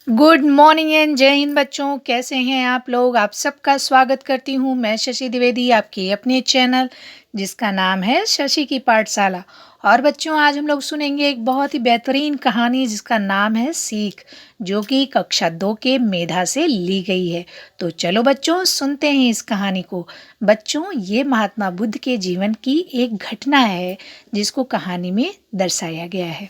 Good morning and जय हिंद बच्चों, कैसे हैं आप लोग। आप सबका स्वागत करती हूँ मैं शशि द्विवेदी, आपके अपने चैनल जिसका नाम है शशि की पाठशाला। और बच्चों, आज हम लोग सुनेंगे एक बहुत ही बेहतरीन कहानी जिसका नाम है सीख, जो कि कक्षा 2 के मेधा से ली गई है। तो चलो बच्चों, सुनते हैं इस कहानी को। बच्चों, ये महात्मा बुद्ध के जीवन की एक घटना है जिसको कहानी में दर्शाया गया है।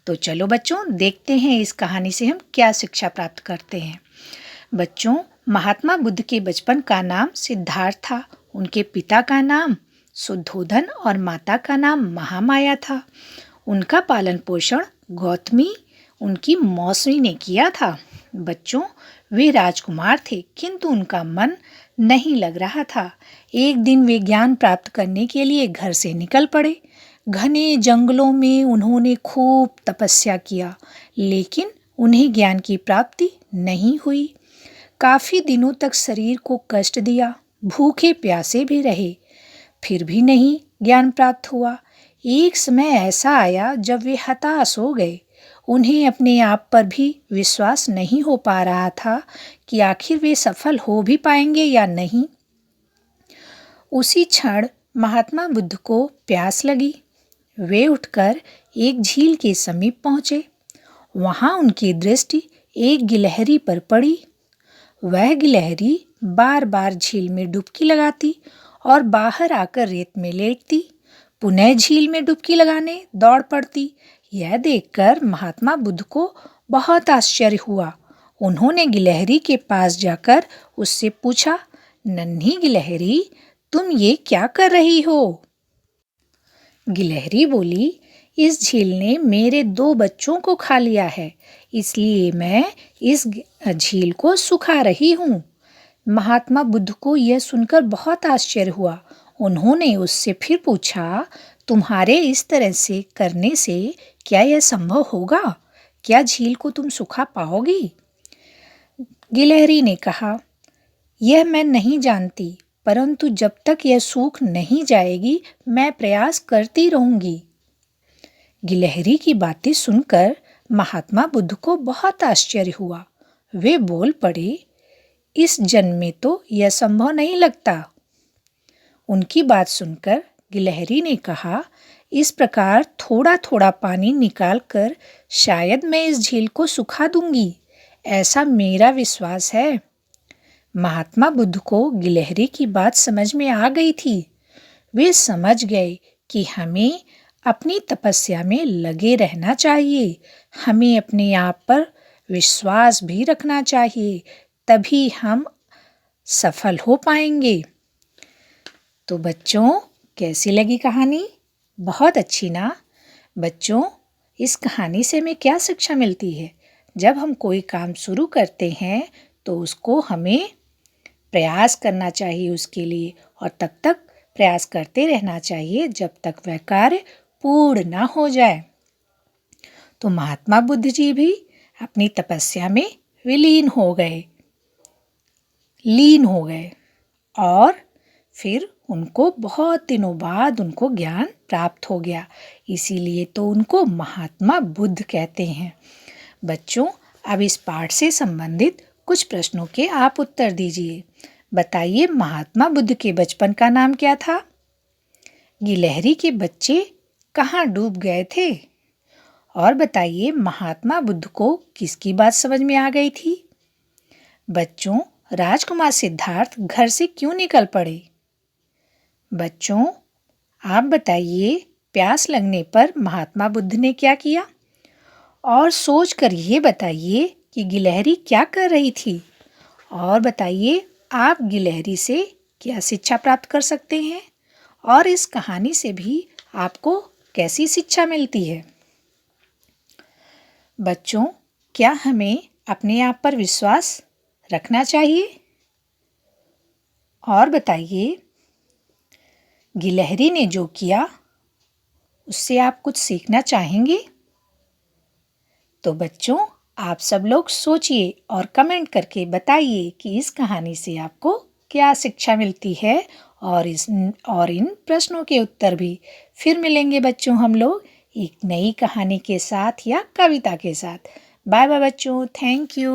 तो चलो बच्चों, देखते हैं इस कहानी से हम क्या शिक्षा प्राप्त करते हैं। बच्चों, महात्मा बुद्ध के बचपन का नाम सिद्धार्थ था। उनके पिता का नाम शुद्धोधन और माता का नाम महामाया था। उनका पालन पोषण गौतमी, उनकी मौसी ने किया था। बच्चों, वे राजकुमार थे, किंतु उनका मन नहीं लग रहा था। एक दिन वे ज्ञान प्राप्त करने के लिए घर से निकल पड़े। घने जंगलों में उन्होंने खूब तपस्या किया, लेकिन उन्हें ज्ञान की प्राप्ति नहीं हुई। काफी दिनों तक शरीर को कष्ट दिया, भूखे प्यासे भी रहे, फिर भी नहीं ज्ञान प्राप्त हुआ। एक समय ऐसा आया जब वे हताश हो गए। उन्हें अपने आप पर भी विश्वास नहीं हो पा रहा था कि आखिर वे सफल हो भी पाएंगे या नहीं। उसी क्षण महात्मा बुद्ध को प्यास लगी। वे उठकर एक झील के समीप पहुंचे। वहां उनकी दृष्टि एक गिलहरी पर पड़ी। वह गिलहरी बार बार झील में डुबकी लगाती और बाहर आकर रेत में लेटती, पुनः झील में डुबकी लगाने दौड़ पड़ती। यह देखकर महात्मा बुद्ध को बहुत आश्चर्य हुआ। उन्होंने गिलहरी के पास जाकर उससे पूछा, नन्ही गिलहरी, तुम ये क्या कर रही हो? गिलहरी बोली, इस झील ने मेरे 2 बच्चों को खा लिया है, इसलिए मैं इस झील को सुखा रही हूँ। महात्मा बुद्ध को यह सुनकर बहुत आश्चर्य हुआ। उन्होंने उससे फिर पूछा, तुम्हारे इस तरह से करने से क्या यह संभव होगा? क्या झील को तुम सुखा पाओगी? गिलहरी ने कहा, यह मैं नहीं जानती, परंतु जब तक यह सूख नहीं जाएगी मैं प्रयास करती रहूंगी। गिलहरी की बातें सुनकर महात्मा बुद्ध को बहुत आश्चर्य हुआ। वे बोल पड़े, इस जन्म में तो यह संभव नहीं लगता। उनकी बात सुनकर गिलहरी ने कहा, इस प्रकार थोड़ा थोड़ा पानी निकालकर शायद मैं इस झील को सुखा दूंगी, ऐसा मेरा विश्वास है। महात्मा बुद्ध को गिलहरी की बात समझ में आ गई थी। वे समझ गए कि हमें अपनी तपस्या में लगे रहना चाहिए, हमें अपने आप पर विश्वास भी रखना चाहिए, तभी हम सफल हो पाएंगे। तो बच्चों, कैसी लगी कहानी? बहुत अच्छी ना? बच्चों, इस कहानी से हमें क्या शिक्षा मिलती है? जब हम कोई काम शुरू करते हैं तो उसको हमें प्रयास करना चाहिए उसके लिए, और तब तक प्रयास करते रहना चाहिए जब तक वह कार्य पूर्ण ना हो जाए। तो महात्मा बुद्ध जी भी अपनी तपस्या में लीन हो गए और फिर उनको बहुत दिनों बाद उनको ज्ञान प्राप्त हो गया, इसीलिए तो उनको महात्मा बुद्ध कहते हैं। बच्चों, अब इस पाठ से संबंधित कुछ प्रश्नों के आप उत्तर दीजिए। बताइए, महात्मा बुद्ध के बचपन का नाम क्या था? गिलहरी के बच्चे कहाँ डूब गए थे? और बताइए, महात्मा बुद्ध को किसकी बात समझ में आ गई थी? बच्चों, राजकुमार सिद्धार्थ घर से क्यों निकल पड़े? बच्चों, आप बताइए, प्यास लगने पर महात्मा बुद्ध ने क्या किया? और सोच कर ये बताइए कि गिलहरी क्या कर रही थी? और बताइए, आप गिलहरी से क्या शिक्षा प्राप्त कर सकते हैं? और इस कहानी से भी आपको कैसी शिक्षा मिलती है? बच्चों, क्या हमें अपने आप पर विश्वास रखना चाहिए? और बताइए, गिलहरी ने जो किया उससे आप कुछ सीखना चाहेंगे? तो बच्चों, आप सब लोग सोचिए और कमेंट करके बताइए कि इस कहानी से आपको क्या शिक्षा मिलती है, और इन प्रश्नों के उत्तर भी। फिर मिलेंगे बच्चों हम लोग एक नई कहानी के साथ या कविता के साथ। बाय बाय बच्चों, थैंक यू।